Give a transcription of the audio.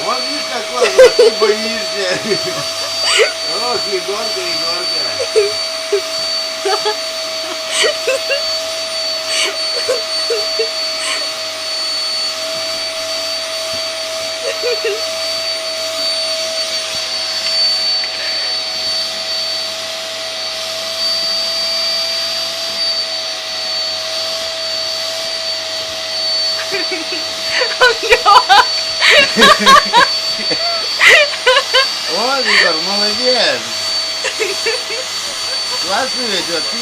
Вот видишь, какой, вот ты боишься. Ох, Егорка, Егорка. Вот, Егор, молодец. Классный ведь, вот ты.